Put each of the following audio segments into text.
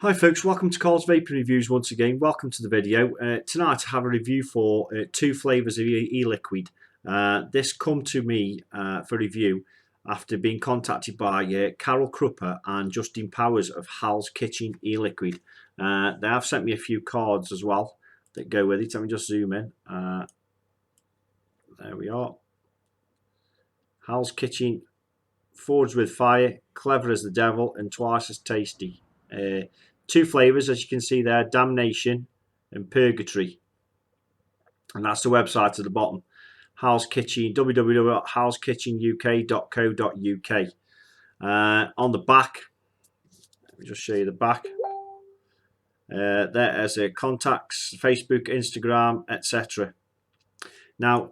Hi folks, welcome to Carl's Vaping Reviews once again. Welcome to the video. Tonight I have a review for two flavours of e-liquid. This come to me for review after being contacted by Carol Crupper and Justin Powers of Hal's Kitchen e-liquid. They have sent me a few cards as well that go with it. Let me just zoom in. There we are. Hal's Kitchen, forged with fire, clever as the devil and twice as tasty. Two flavours, as you can see there, Damnation and Purgatory. And that's the website at the bottom. Hal's Kitchen, www.halskitchenuk.co.uk. On the back, let me just show you the back. There's contacts, Facebook, Instagram, etc. Now,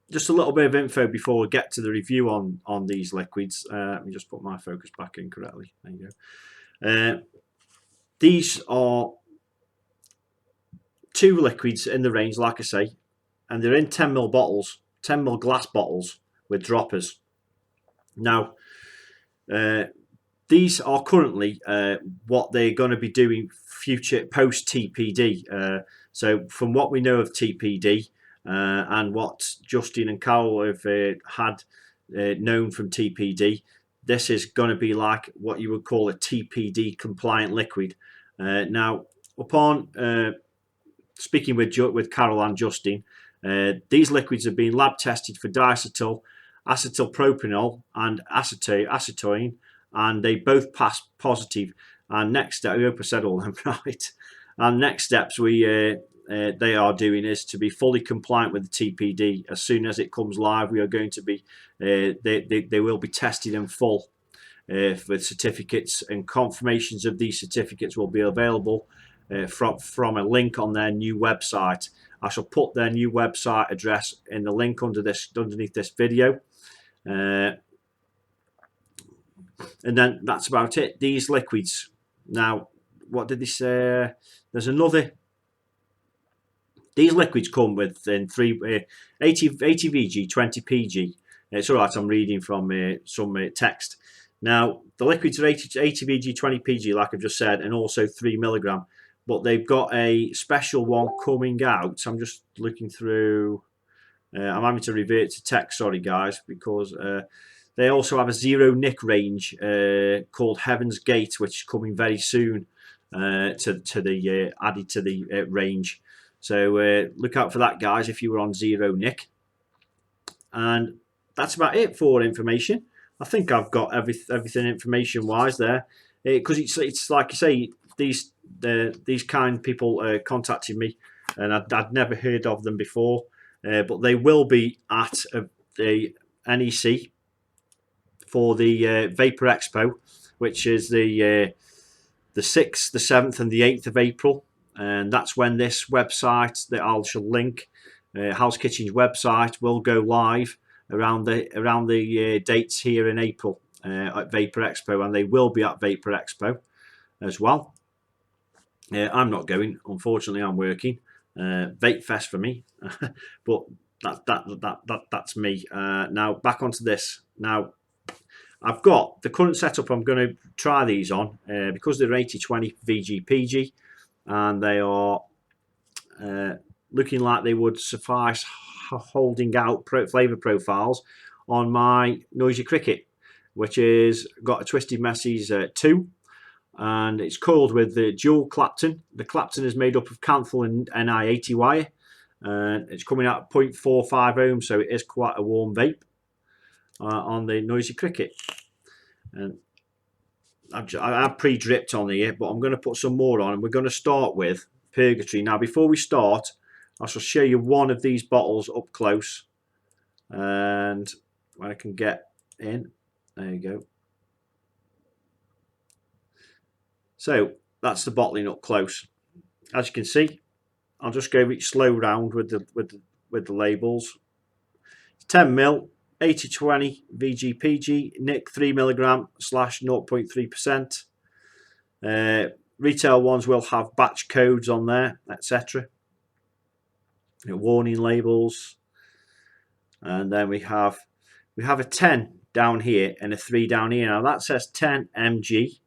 just a little bit of info before we get to the review on these liquids. Let me just put my focus back in correctly. There you go. These are two liquids in the range, like I say, and they're in 10ml bottles, 10ml glass bottles with droppers. Now, these are currently what they're going to be doing future post TPD. So from what we know of TPD and what Justin and Carol have had known from TPD, this is going to be like what you would call a TPD compliant liquid. Now, upon speaking with Carol and Justin, these liquids have been lab tested for diacetyl, acetylpropanol, and acetone, and they both passed positive. And next step, I hope I said all them right. And next steps they are doing is to be fully compliant with the TPD. As soon as it comes live, we are going to be they will be tested in full. With certificates, and confirmations of these certificates will be available from a link on their new website. I shall put their new website address in the link underneath this video, and then that's about it. These liquids. Now, what did they say? There's another. These liquids come with 80 VG, 20 PG. It's all right. I'm reading from some text. Now, the liquids are 80 VG, 20 PG, like I've just said, and also 3 milligram. But they've got a special one coming out. So I'm just looking through. I'm having to revert to text, sorry guys, because they also have a zero nic range called Heaven's Gate, which is coming very soon added to the range. So look out for that, guys, if you were on zero nic. And that's about it for information. I think I've got everything information wise there, because it's like you say, these kind people contacted me, and I'd never heard of them before, but they will be at the NEC for the Vapor Expo, which is the 6th, the 7th, and the 8th of April, and that's when this website that I shall link, Hal's Kitchen's website, will go live. Around the dates here in April at Vapor Expo, and they will be at Vapor Expo as well. I'm not going, unfortunately. I'm working. Vape Fest for me, but that's me. Now back onto this. Now I've got the current setup. I'm going to try these on because they're 80/20 VG PG, and they are looking like they would suffice holding out flavour profiles on my Noisy Cricket, which is got a Twisted Messies 2, and it's coiled with the dual Clapton. The Clapton is made up of Canthal and Ni80 wire, and it's coming out at 0.45 ohms, so it is quite a warm vape on the Noisy Cricket. And I've pre-dripped on here, but I'm going to put some more on, and we're going to start with Purgatory. Now, before we start, I shall show you one of these bottles up close, and when I can get in, there you go. So that's the bottling up close. As you can see, I'll just go each slow round with the labels. 10ml, 80/20 VGPG, nic 3 milligram / 0.3%. Retail ones will have batch codes on there, etc. Warning labels, and then we have a 10 down here and a 3 down here. Now that says 10 mg,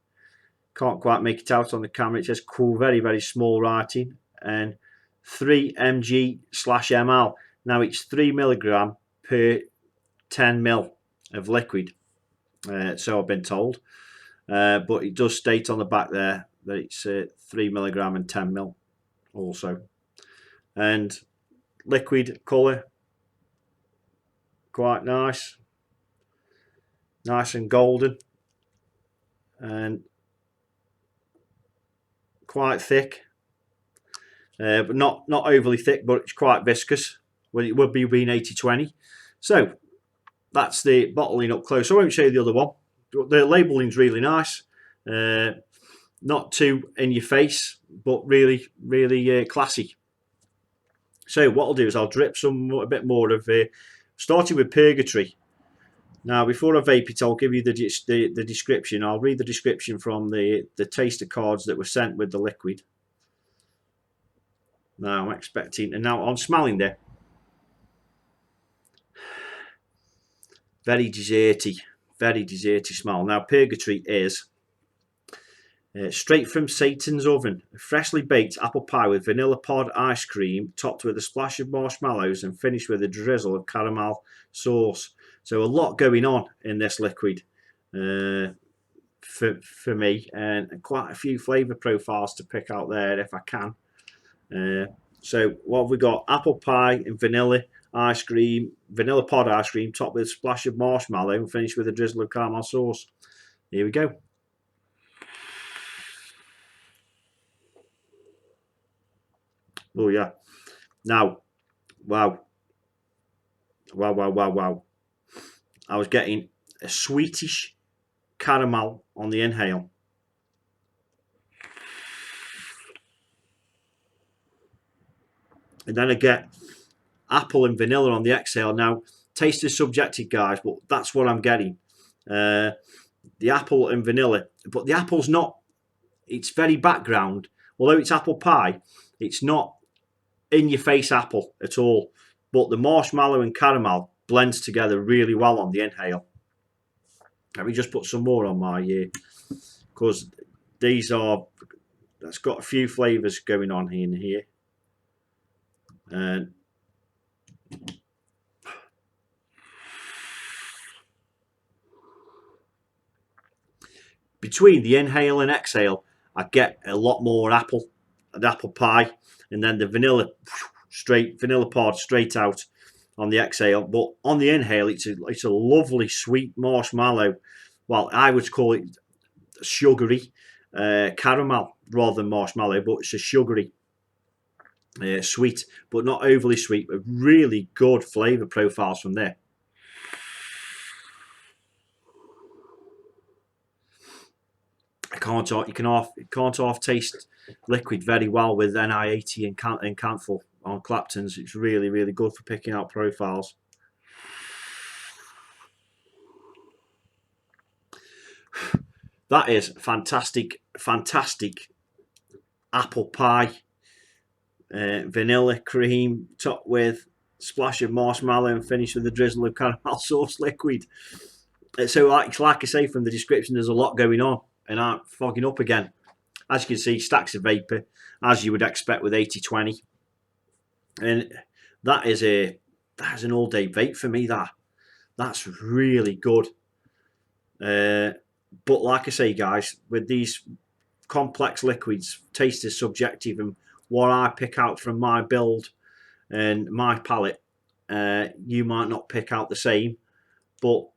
Can't quite make it out on the camera. It says cool, very, very small writing. And 3 mg/ml. Now it's 3 milligram per 10 ml of liquid. So I've been told. But it does state on the back there that it's 3 milligram and 10 ml also. And liquid colour, quite nice. Nice and golden. And quite thick. But not overly thick, but it's quite viscous. Well, it would be being 80/20. So that's the bottling up close. I won't show you the other one. The labelling's really nice. Not too in your face, but really, really classy. So what I'll do is I'll drip a bit more of starting with Purgatory. Now, before I vape it, I'll give you the description. I'll read the description from the taster cards that were sent with the liquid. Now, I'm expecting, and now I'm smelling there. Very desserty smell. Now, Purgatory is straight from Satan's oven, a freshly baked apple pie with vanilla pod ice cream, topped with a splash of marshmallows and finished with a drizzle of caramel sauce. So a lot going on in this liquid for me, and quite a few flavour profiles to pick out there if I can. So what have we got? Apple pie and vanilla ice cream, vanilla pod ice cream, topped with a splash of marshmallow and finished with a drizzle of caramel sauce. Here we go. Oh yeah. Now, wow. I was getting a sweetish caramel on the inhale. And then I get apple and vanilla on the exhale. Now, taste is subjective, guys, but that's what I'm getting. The apple and vanilla. But the apple's not, it's very background. Although it's apple pie, it's not in-your-face apple at all. But the marshmallow and caramel blends together really well on the inhale. Let me just put some more on my because these are, that's got a few flavours going on in here. And between the inhale and exhale, I get a lot more apple pie, and then the vanilla pod straight out on the exhale. But on the inhale, it's a lovely sweet marshmallow. Well, I would call it sugary caramel rather than marshmallow, but it's a sugary sweet, but not overly sweet, but really good flavour profiles from there. You can't half taste liquid very well with NI80 and Canthal on Clapton's. It's really, really good for picking out profiles. That is fantastic apple pie, vanilla cream topped with splash of marshmallow and finished with a drizzle of caramel sauce liquid. So like I say from the description, there's a lot going on, and I'm fogging up again. As you can see, stacks of vapour, as you would expect with 80/20, and that is an all-day vape for me. That's really good. But like I say, guys, with these complex liquids, taste is subjective, and what I pick out from my build and my palate, you might not pick out the same, but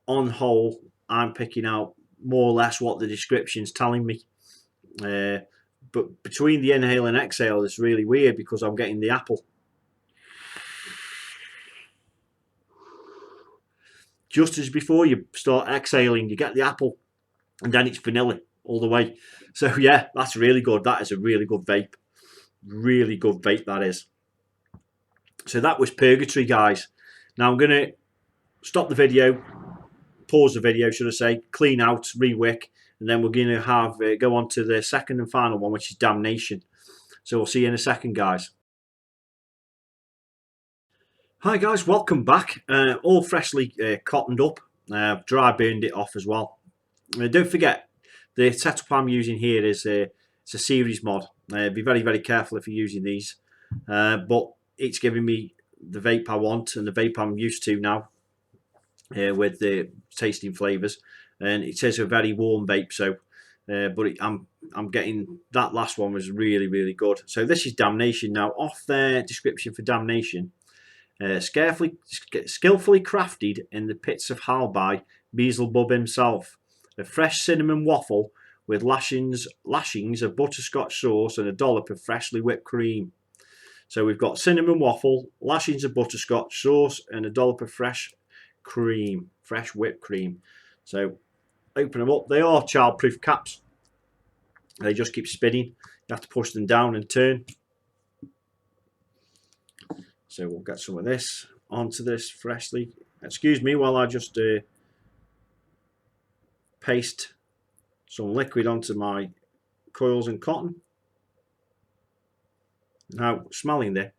on whole, I'm picking out more or less what the description's telling me. But between the inhale and exhale, it's really weird because I'm getting the apple. Just as before you start exhaling, you get the apple, and then it's vanilla all the way. So yeah, that's really good. That is a really good vape. Really good vape, that is. So that was Purgatory, guys. Now I'm going to stop the video, pause the video, should I say, clean out, re-wick, and then we're going to have go on to the second and final one, which is Damnation. So we'll see you in a second, guys. Hi guys, welcome back. All freshly cottoned up. Dry burned it off as well. Don't forget, The setup I'm using here is it's a series mod. Be very, very careful if you're using these. But it's giving me the vape I want and the vape I'm used to now with the tasting flavours. And it says a very warm vape, so I'm getting that last one was really, really good. So this is Damnation. Now, off their description for Damnation, skillfully crafted in the pits of hell by Beelzebub himself. A fresh cinnamon waffle with lashings of butterscotch sauce and a dollop of freshly whipped cream. So we've got cinnamon waffle, lashings of butterscotch sauce, and a dollop of fresh whipped cream. So open them up. They are child-proof caps. They just keep spinning. You have to push them down and turn. So we'll get some of this onto this freshly. Excuse me while I just paste some liquid onto my coils and cotton. Now, smelling there,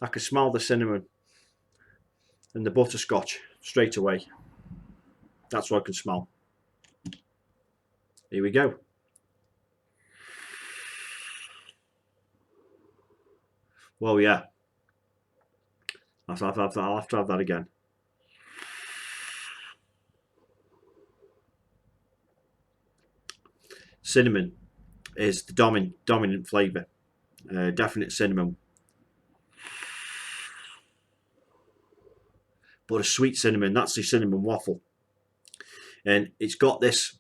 I can smell the cinnamon and the butterscotch straight away. That's what I can smell. Here we go. Well, yeah. I'll have to have that again. Cinnamon is the dominant flavour. Definite cinnamon. But a sweet cinnamon, that's the cinnamon waffle. And it's got this.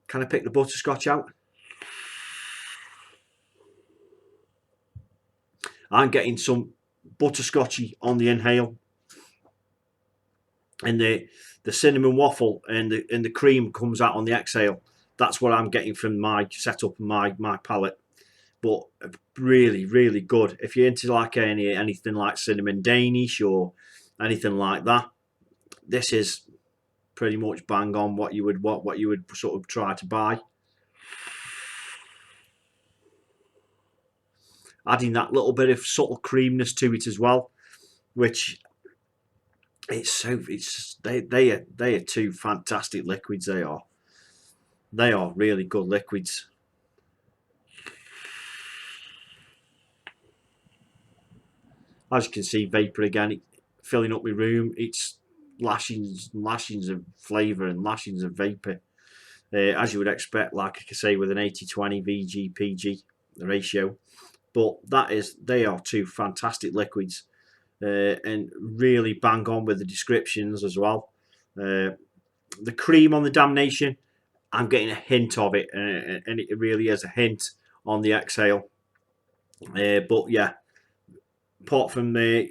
Can I pick the butterscotch out? I'm getting some butterscotchy on the inhale. And the cinnamon waffle and the cream comes out on the exhale. That's what I'm getting from my setup and my palate. But really, really good. If you're into like anything like cinnamon Danish or anything like that, this is pretty much bang on what you would sort of try to buy. Adding that little bit of subtle creaminess to it as well, which they are two fantastic liquids. They are really good liquids. As you can see, vapor again, filling up my room. It's lashings of flavour and lashings of vapor, as you would expect, like I say, with an 80-20 VG-PG ratio. But they are two fantastic liquids, and really bang on with the descriptions as well. The cream on the Damnation, I'm getting a hint of it, and it really is a hint on the exhale. But yeah, apart from the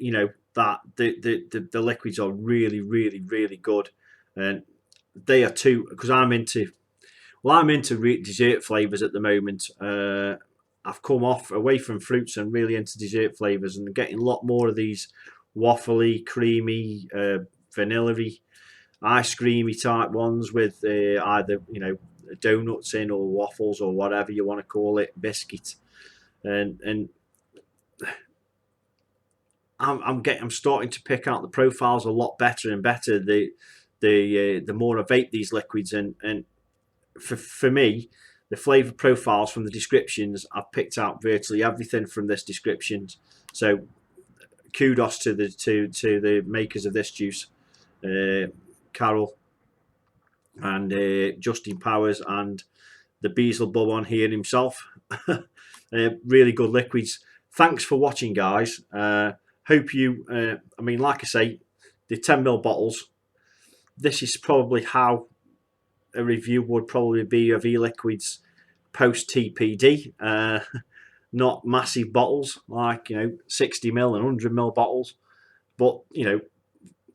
the liquids are really, really, really good, and they are too, because I'm into dessert flavors at the moment. I've come away from fruits and really into dessert flavors, and getting a lot more of these waffly, creamy, vanilla-y, ice creamy type ones with either donuts in or waffles or whatever you want to call it, biscuit, and I'm starting to pick out the profiles a lot better and better the more I vape these liquids, and for me, the flavour profiles from the descriptions, I've picked out virtually everything from this description. So kudos to the makers of this juice, Carol and Justin Powers and the Beelzebub on here himself. Really good liquids. Thanks for watching, guys. Hope you, like I say, the 10ml bottles, this is probably how a review would probably be of e-liquids post TPD. Not massive bottles like 60ml and 100ml bottles, but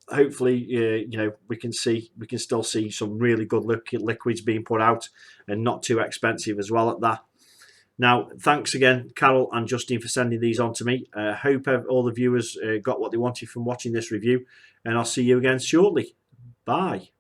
hopefully we can still see some really good liquids being put out, and not too expensive as well at that. Now, thanks again, Carol and Justine, for sending these on to me. Hope all the viewers got what they wanted from watching this review, and I'll see you again shortly. Bye.